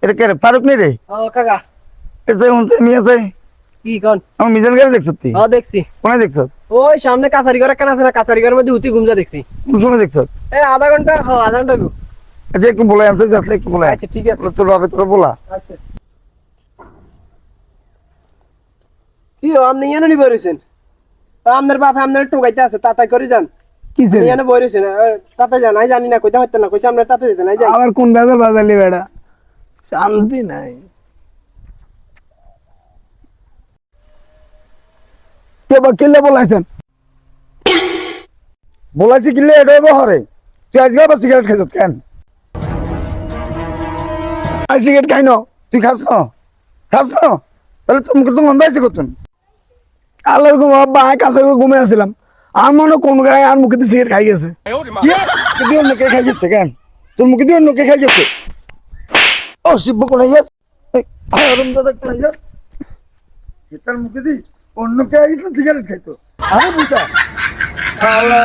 এটা কে রে? ফারুক নি রে? ও কাকা এটা উনতে নিয়ে আছে। কি কোন? আমি মিজান গাড়ি দেখছ তুই? দেখছি। কোনে দেখছ? ওই সামনে কাছারি ঘর কেন আছে না, কাছারি ঘরের মধ্যে উঠি ঘুমজা দেখছি। কোন সময় দেখছ? এই আধা ঘন্টা আধা ঘন্টা গো। আচ্ছা একটু বলে আনতে যাচ্ছে, একটু বলে। আচ্ছা ঠিক আছে। তোর বাবা তোর বলা। আচ্ছা কি আপনি এনে নি বইরেছেন? আপনার বাপ আপনার টোকাইতে আছে, তাতাই করে যান। কিসে আপনি এনে বইরেছেন, তাতে যান। আমি জানি না কইতে হইতে না, কইছে আপনার তাতে যেতে নাই যাই। আবার কোন বেজাল বাজালি বেড়া, শান্তি নাই। কে বা কেলে বলাইছেন? বলাইছি কিলে এটা বহরে। তুই আজকে আবার সিগারেট খাইছ কেন? আর সিগারেট খাই না। তুই খাস না? খাস না? তাহলে তোর মুখে তো গন্ধ আছে কতন। আল্লাহর ঘুম আব্বা কাছে ঘুমে আসছিলাম, আর মনে কোন গায়ে আর মুখে সিগারেট খাই গেছে। তুই দিয়ে অন্য কে খাই গেছে কেন? তোর মুখে দিয়ে অন্য কে খাই গেছে? ও শিব্য কোনে যাস? আরম দাদা কোনে যাস? এটার মুখে দি অন্য কে আইতো সিগারেট খাইতো। আরে বুঝা। আল্লাহ